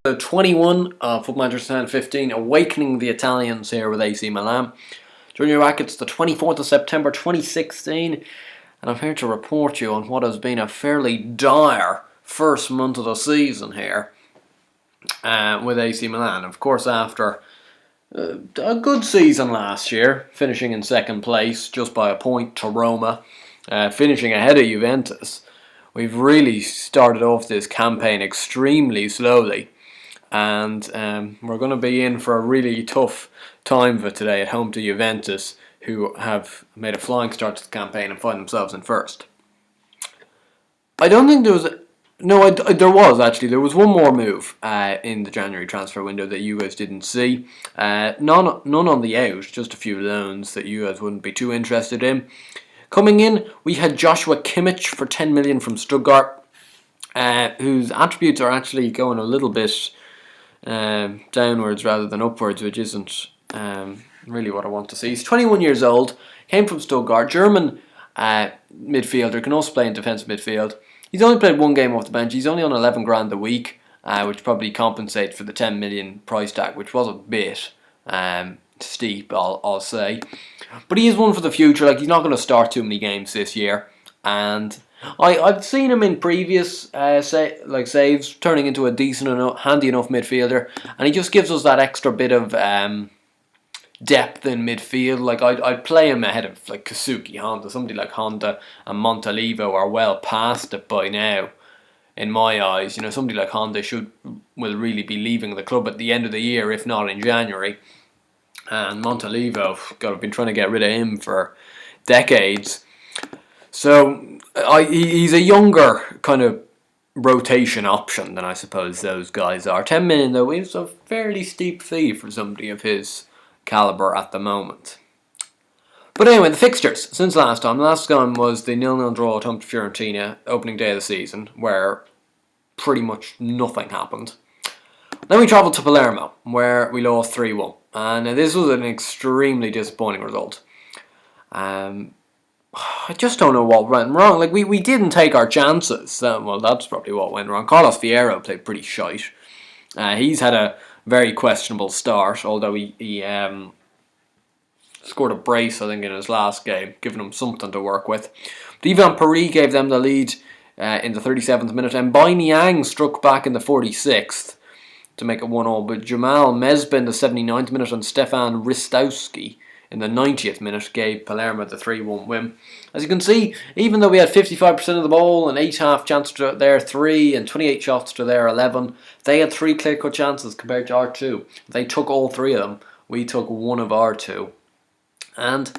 21 of Football Manager 2015, awakening the Italians here with AC Milan. Junior Rackets, the 24th of September 2016, and I'm here to report you on what has been a fairly dire first month of the season here with AC Milan. Of course, after a good season last year, finishing in second place just by a point to Roma, finishing ahead of Juventus, we've really started off this campaign extremely slowly. And we're going to be in for a really tough time of it today at home to Juventus, who have made a flying start to the campaign and find themselves in first. I don't think there was... there was actually. There was one more move in the January transfer window that you guys didn't see. None on the out, just a few loans that you guys wouldn't be too interested in. Coming in, we had Joshua Kimmich for 10 million from Stuttgart, whose attributes are actually going a little bit downwards rather than upwards, which isn't really what I want to see. He's 21 years old, came from Stuttgart, German midfielder, can also play in defensive midfield. He's only played one game off the bench. He's only on 11 grand a week, which probably compensates for the 10 million price tag, which was a bit steep, I'll say. But he is one for the future. Like, he's not going to start too many games this year, and I've seen him in previous saves, turning into a decent enough, handy enough midfielder, and he just gives us that extra bit of depth in midfield. Like, I'd play him ahead of like Kazuki Honda. Somebody like Honda and Montalivo are well past it by now, in my eyes. You know, somebody like Honda will really be leaving the club at the end of the year, if not in January. And Montalivo, God, I've been trying to get rid of him for decades. So he's a younger kind of rotation option than I suppose those guys are. 10 million though is a fairly steep fee for somebody of his calibre at the moment. But anyway, the fixtures since last time. Last time was the 0-0 draw at home to Fiorentina, opening day of the season, where pretty much nothing happened. Then we travelled to Palermo, where we lost 3-1. And this was an extremely disappointing result. I just don't know what went wrong. Like, we didn't take our chances. Well, that's probably what went wrong. Carlos Fierro played pretty shite. He's had a very questionable start, although he scored a brace, I think, in his last game, giving him something to work with. But Ivan Paris gave them the lead in the 37th minute, and Bai Niang struck back in the 46th to make it 1-1. But Jamal Mesbah in the 79th minute and Stefan Ristowski in the 90th minute gave Palermo the 3-1 win. As you can see, even though we had 55% of the ball and 8 half chances to their 3 and 28 shots to their 11, they had 3 clear-cut chances compared to our 2. They took all 3 of them. We took 1 of our 2. And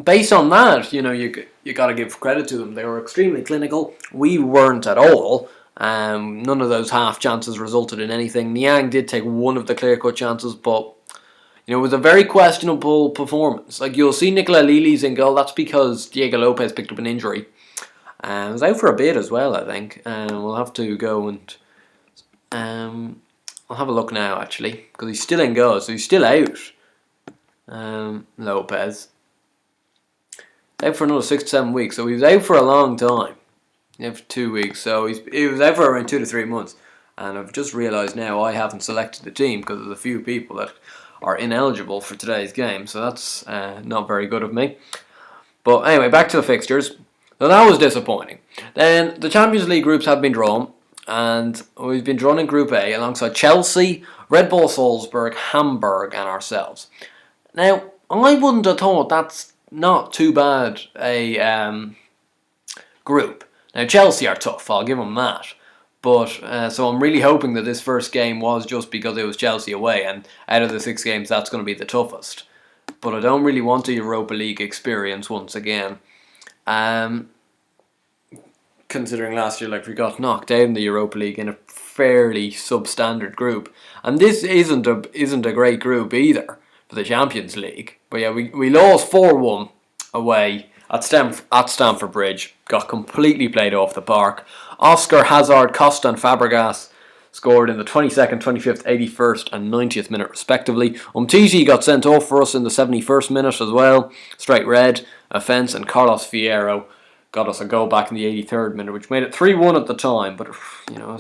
based on that, you know, you got to give credit to them. They were extremely clinical. We weren't at all. None of those half chances resulted in anything. Niang did take 1 of the clear-cut chances, but you know, it was a very questionable performance. Like, you'll see Nicola Lili's in goal. That's because Diego Lopez picked up an injury. He was out for a bit as well, I think. We'll have to go and I'll have a look now, actually, because he's still in goal, so he's still out. Lopez out for another 6 to 7 weeks, so he was out for a long time. Out for 2 weeks, so he was out for around 2 to 3 months. And I've just realised now I haven't selected the team because there's a few people that are ineligible for today's game, so that's not very good of me. But anyway, back to the fixtures. So that was disappointing. Then the Champions League groups have been drawn, and we've been drawn in Group A alongside Chelsea, Red Bull Salzburg, Hamburg, and ourselves. Now, I wouldn't have thought that's not too bad a group. Now, Chelsea are tough, I'll give them that. But so I'm really hoping that this first game was just because it was Chelsea away, and out of the 6 games, that's going to be the toughest. But I don't really want a Europa League experience once again. Considering last year, like, we got knocked out in the Europa League in a fairly substandard group, and this isn't a great group either for the Champions League. But yeah, we lost 4-1 away at Stamford Bridge. Got completely played off the park. Oscar, Hazard, Costa and Fabregas scored in the 22nd, 25th, 81st and 90th minute respectively. Umtiti got sent off for us in the 71st minute as well. Straight red, offence, and Carlos Fierro got us a goal back in the 83rd minute, which made it 3-1 at the time. But, you know,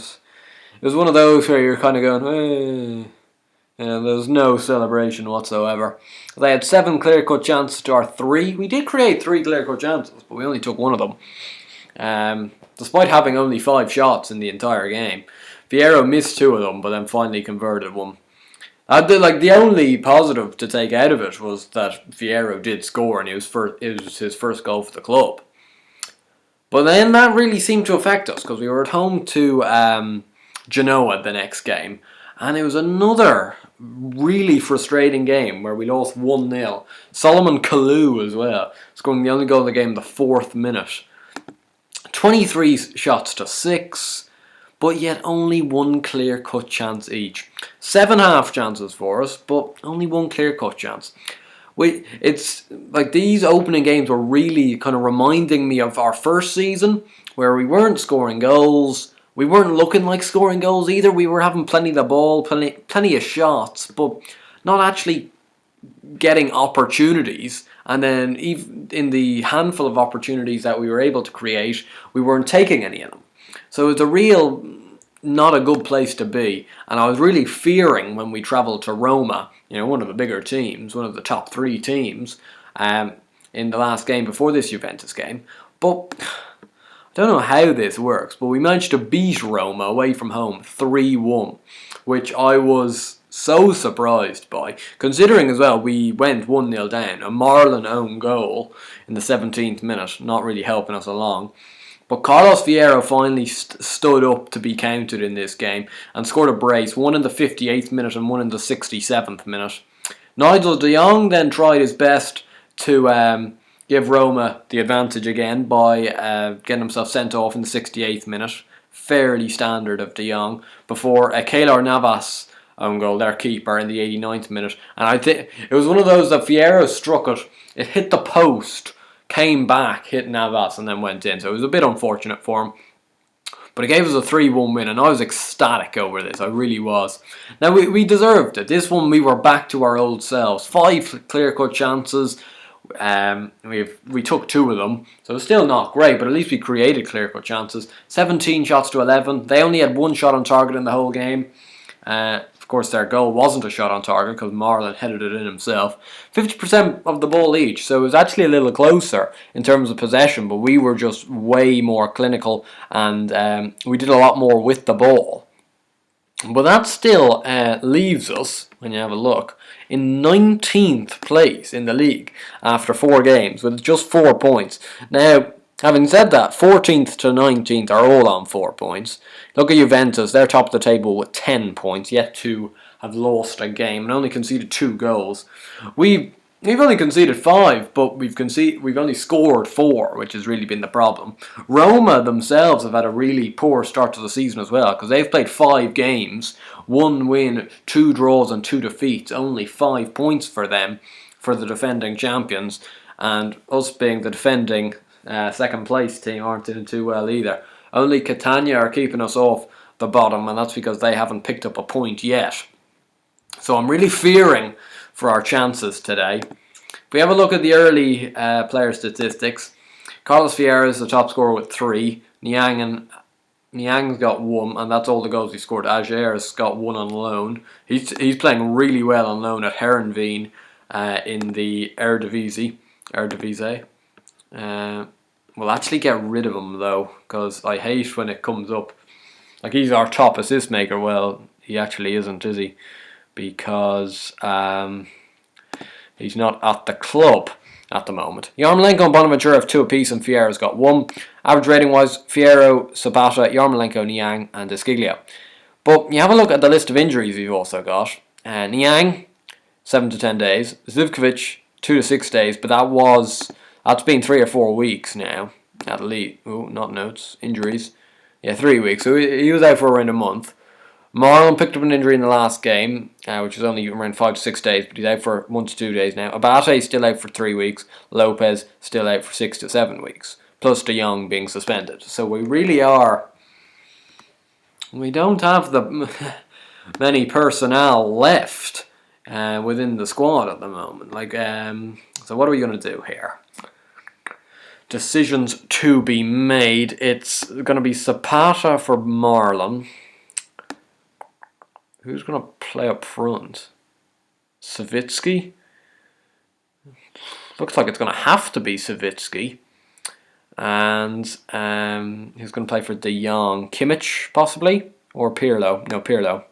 it was one of those where you're kind of going, there was no celebration whatsoever. They had 7 clear-cut chances to our 3. We did create 3 clear-cut chances, but we only took one of them. Despite having only 5 shots in the entire game. Fierro missed 2 of them, but then finally converted one. The only positive to take out of it was that Fierro did score, and it was his first goal for the club. But then that really seemed to affect us, because we were at home to Genoa the next game, and it was another really frustrating game where we lost 1-0. Solomon Kalou as well, scoring the only goal of the game in the 4th minute. 23 shots to 6, but yet only 1 clear-cut chance each. 7 half chances for us, but only 1 clear-cut chance. It's like these opening games were really kind of reminding me of our first season, where we weren't scoring goals. We weren't looking like scoring goals either. We were having plenty of the ball, plenty of shots, but not actually getting opportunities. And then even in the handful of opportunities that we were able to create, we weren't taking any of them. So it's a real not a good place to be. And I was really fearing when we travelled to Roma, one of the bigger teams, one of the top 3 teams, in the last game before this Juventus game. But I don't know how this works, but we managed to beat Roma away from home 3-1, which I was so surprised by, considering as well we went 1-0 down, a Marlon own goal in the 17th minute, not really helping us along. But Carlos Fierro finally stood up to be counted in this game and scored a brace, one in the 58th minute and one in the 67th minute. Nigel de Jong then tried his best to give Roma the advantage again by getting himself sent off in the 68th minute. Fairly standard of de Jong. Before Keylor Navas own goal, their keeper, in the 89th minute. And I think it was one of those that Fierro struck it. It hit the post, came back, hit Navas, and then went in. So it was a bit unfortunate for him. But it gave us a 3-1 win, and I was ecstatic over this. I really was. Now, we deserved it. This one, we were back to our old selves. 5 clear-cut chances. We took 2 of them, so it's still not great, but at least we created clear-cut chances. 17 shots to 11. They only had 1 shot on target in the whole game. Of course, their goal wasn't a shot on target because Marlon headed it in himself. 50% of the ball each, so it was actually a little closer in terms of possession, but we were just way more clinical, and we did a lot more with the ball. But that still leaves us, when you have a look, in 19th place in the league after 4 games with just 4 points. Now, having said that, 14th to 19th are all on 4 points. Look at Juventus, they're top of the table with 10 points, yet to have lost a game and only conceded 2 goals. We've only conceded 5, but we've only scored 4, which has really been the problem. Roma themselves have had a really poor start to the season as well, because they've played 5 games, 1 win, 2 draws and 2 defeats, only 5 points for them, for the defending champions, and us being the defending second place team aren't doing too well either. Only Catania are keeping us off the bottom, and that's because they haven't picked up a point yet. So I'm really fearing for our chances today. If we have a look at the early player statistics, Carlos Fierro is the top scorer with 3. Niang's got 1, and that's all the goals he scored. Ager's got 1 on loan. He's playing really well on loan at Herenveen in the Eredivisie. We'll actually get rid of him though, because I hate when it comes up. Like, he's our top assist maker. Well, he actually isn't, is he? Because he's not at the club at the moment. Yarmolenko and Bonaventura have 2 apiece, and Fierro's got 1. Average rating wise, Fierro, Zapata, Yarmolenko, Niang, and Desquiglio. But you have a look at the list of injuries we've also got. Niang, 7 to 10 days. Zivkovic, 2 to 6 days, but that's been 3 or 4 weeks now, at least. Oh, not notes, injuries. Yeah, 3 weeks. So he was out for around a month. Marlon picked up an injury in the last game, which was only around 5 to 6 days, but he's out for 1 to 2 days now. Abate still out for 3 weeks. Lopez still out for 6 to 7 weeks. Plus de Jong being suspended. So we don't have the many personnel left within the squad at the moment. So what are we going to do here? Decisions to be made. It's going to be Zapata for Marlon. Who's going to play up front? Savitsky? Looks like it's going to have to be Savitsky. And who's going to play for De Jong? Kimmich, possibly? Or Pirlo? No, Pirlo.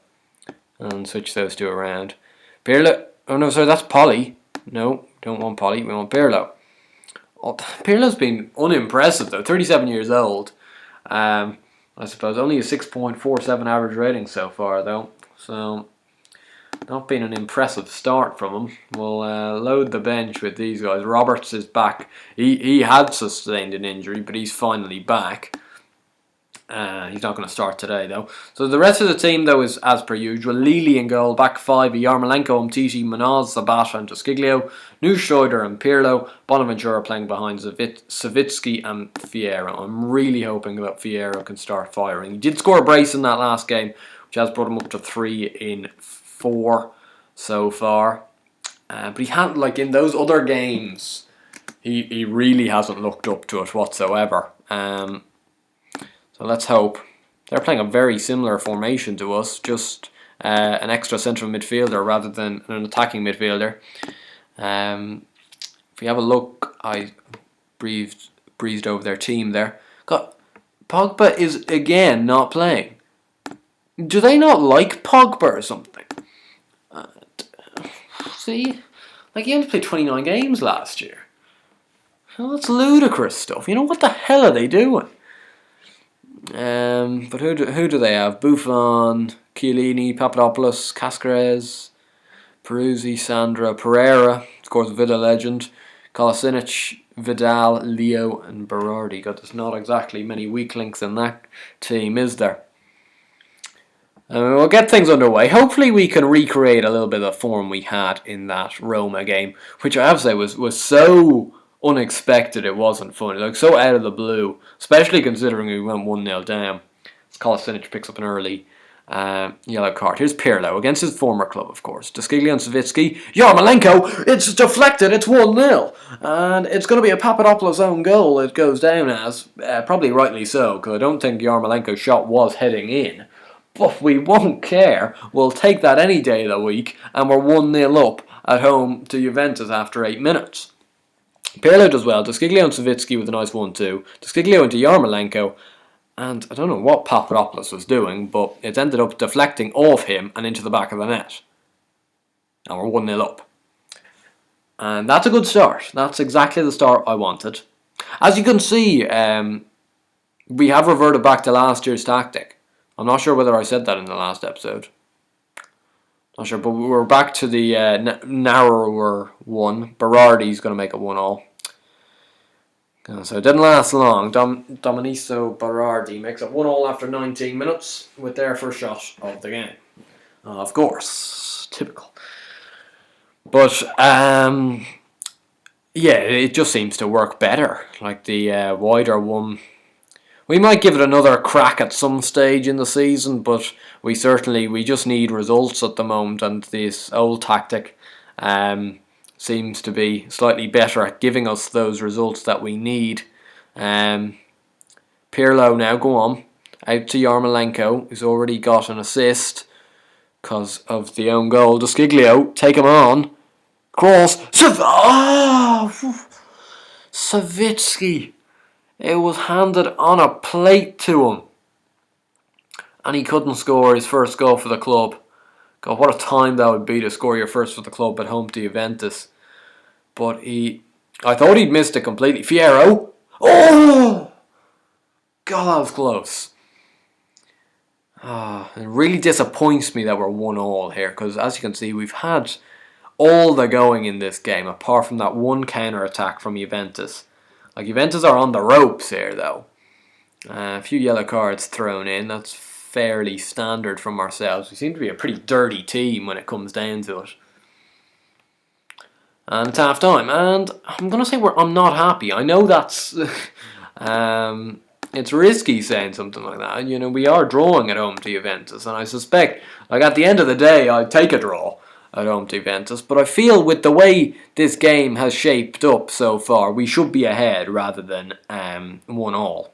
And switch those two around. Pirlo. Oh, no, sorry, that's Polly. No, don't want Polly. We want Pirlo. Oh, Pirlo's been unimpressive, though. 37 years old. I suppose only a 6.47 average rating so far, though. So, not been an impressive start from him. We'll load the bench with these guys. Roberts is back. He had sustained an injury, but he's finally back. He's not going to start today, though. So the rest of the team, though, is as per usual. Lili in goal, back five, Yarmolenko, Umtiti, Manoz, Sabata and Toskiglio, Neusschroeder and Pirlo, Bonaventura playing behind Savitsky and Fierro. I'm really hoping that Fierro can start firing. He did score a brace in that last game, which has brought him up to 3 in 4 so far. But he hadn't, like in those other games, he really hasn't looked up to it whatsoever. So let's hope. They're playing a very similar formation to us, just an extra central midfielder rather than an attacking midfielder. If we have a look, I breezed over their team there. Pogba is again not playing. Do they not like Pogba or something? See? Like he only played 29 games last year. Well, that's ludicrous stuff. You know, what the hell are they doing? But who do they have? Buffon, Chiellini, Papadopoulos, Cascarez, Peruzzi, Sandra, Pereira, of course Villa legend, Kolasinac, Vidal, Leo and Berardi. God, there's not exactly many weak links in that team, is there? We'll get things underway. Hopefully we can recreate a little bit of the form we had in that Roma game, which I have to say was so unexpected. It wasn't funny, like so out of the blue, especially considering we went 1-0 down. Kolasinac picks up an early yellow card. Here's Pirlo against his former club, of course. Toskiglio and Savitsky. Yarmolenko, it's deflected, it's 1-0. And it's going to be a Papadopoulos own goal it goes down as. Probably rightly so, because I don't think Yarmolenko's shot was heading in. But we won't care. We'll take that any day of the week. And we're 1-0 up at home to Juventus after 8 minutes. Pirlo does well. Toskiglio and Savitsky with a nice 1-2. Toskiglio into Yarmolenko. And I don't know what Papadopoulos was doing, but it ended up deflecting off him and into the back of the net. And we're 1-0 up. And that's a good start. That's exactly the start I wanted. As you can see, we have reverted back to last year's tactic. I'm not sure whether I said that in the last episode. Not sure, but we're back to the narrower one. Berardi's going to make it 1-1. So it didn't last long. Domenico Berardi makes it 1-1 after 19 minutes with their first shot of the game. Of course, typical. But yeah, it just seems to work better. Like the wider one. We might give it another crack at some stage in the season, but we just need results at the moment, and this old tactic seems to be slightly better at giving us those results that we need. Pirlo now, go on, out to Yarmolenko, who's already got an assist because of the own goal. Toskiglio, take him on. Cross. Savitsky. It was handed on a plate to him. And he couldn't score his first goal for the club. God, what a time that would be to score your first for the club at home to Juventus. But I thought he'd missed it completely. Fierro. Oh! God, that was close. It really disappoints me that we're 1-1 here. Because as you can see, we've had all the going in this game. Apart from that one counter-attack from Juventus. Like, Juventus are on the ropes here, though. A few yellow cards thrown in. That's fairly standard from ourselves. We seem to be a pretty dirty team when it comes down to it. And it's half time. And I'm going to say I'm not happy. I know that's... it's risky saying something like that. You know, we are drawing at home to Juventus. And I suspect, like, at the end of the day, I'd take a draw at home to Juventus, but I feel with the way this game has shaped up so far, we should be ahead rather than 1-1.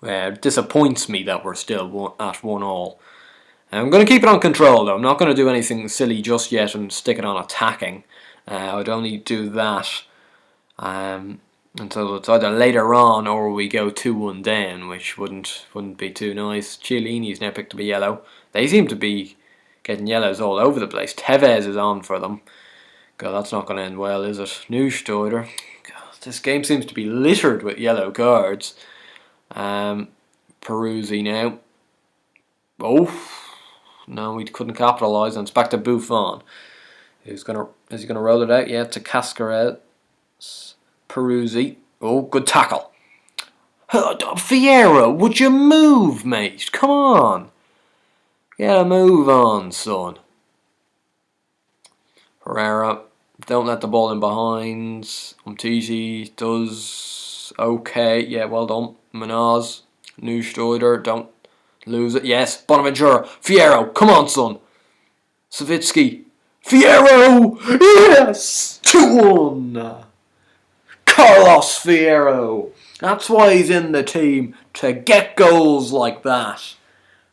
It disappoints me that we're still at 1-1. I'm going to keep it on control though. I'm not going to do anything silly just yet and stick it on attacking. I would only do that until it's either later on or we go 2-1 down, which wouldn't be too nice. Chiellini's now picked up a yellow. They seem to be getting yellows all over the place. Tevez is on for them. God, that's not going to end well, is it? Neusteuder. God, this game seems to be littered with yellow cards. Peruzzi now. Oh, no, we couldn't capitalise, and it's back to Buffon. Is he gonna roll it out? Yeah, to Cascarel. Peruzzi. Oh, good tackle. Fierro, would you move, mate? Come on. Get a move on, son. Herrera. Don't let the ball in behind. Umtiti does okay. Yeah, well done. Manaz. Neusteuder. Don't lose it. Yes. Bonaventura. Fierro. Come on, son. Savitsky. Fierro. Yes. 2-1. Carlos Fierro. That's why he's in the team. To get goals like that.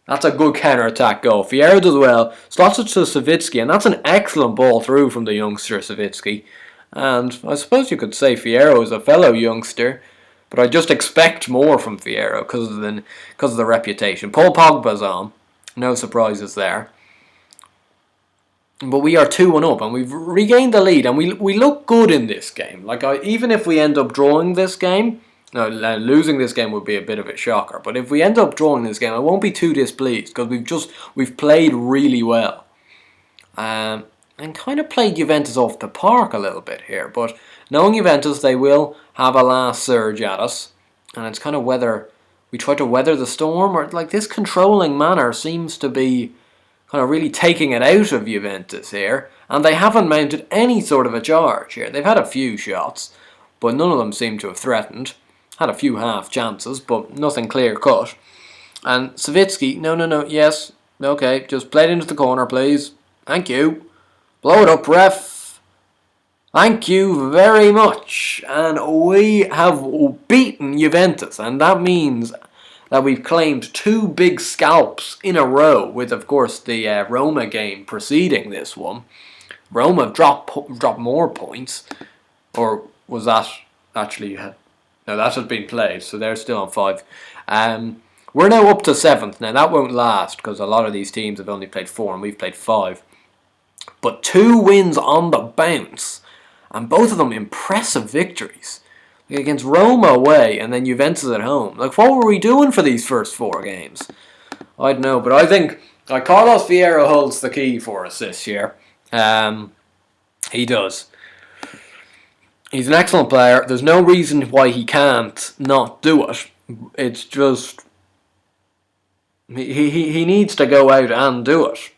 That's a good counter-attack goal. Fierro does well. Slots it to Savitsky, and that's an excellent ball through from the youngster Savitsky. And I suppose you could say Fierro is a fellow youngster, but I just expect more from Fierro because of the reputation. Paul Pogba's on. No surprises there. But we are 2-1 up, and we've regained the lead, and we look good in this game. Like even if we end up drawing this game, no, losing this game would be a bit of a shocker. But if we end up drawing this game, I won't be too displeased because we've played really well, and kind of played Juventus off the park a little bit here. But knowing Juventus, they will have a last surge at us, and it's kind of whether we try to weather the storm or like this controlling manner seems to be kind of really taking it out of Juventus here, and they haven't mounted any sort of a charge here. They've had a few shots, but none of them seem to have threatened. Had a few half chances, but nothing clear cut. And Savitsky, no, yes, okay, just play it into the corner, please. Thank you. Blow it up, ref. Thank you very much. And we have beaten Juventus, and that means that we've claimed 2 big scalps in a row, with, of course, the Roma game preceding this one. Roma dropped more points, or was that actually... No, that has been played, so they're still on 5. We're now up to 7th. Now, that won't last, because a lot of these teams have only played 4, and we've played 5. But 2 wins on the bounce, and both of them impressive victories. Like against Roma away, and then Juventus at home. Like, what were we doing for these first 4 games? I don't know, but I think Carlos Fierro holds the key for us this year. He does. He's an excellent player. There's no reason why he can't not do it. It's just... He needs to go out and do it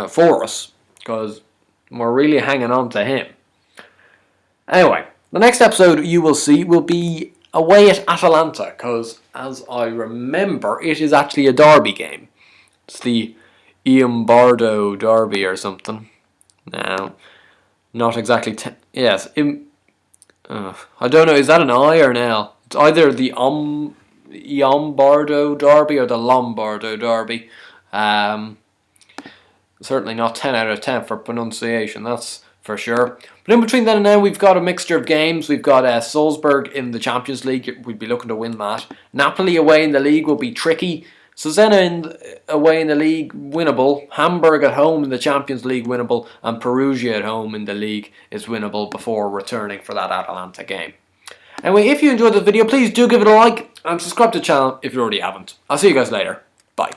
for us, because we're really hanging on to him. Anyway, the next episode you will see will be away at Atalanta, because as I remember, it is actually a derby game. It's the Iambardo derby or something. No, not exactly... yes, I don't know, is that an I or an L? It's either the Iambardo derby or the Lombardo derby. Certainly not 10 out of 10 for pronunciation, that's for sure. But in between then and now, we've got a mixture of games. We've got Salzburg in the Champions League. We'd be looking to win that. Napoli away in the league will be tricky. Cesena away in the league, winnable. Hamburg at home in the Champions League, winnable. And Perugia at home in the league is winnable before returning for that Atalanta game. Anyway, if you enjoyed the video, please do give it a like and subscribe to the channel if you already haven't. I'll see you guys later. Bye.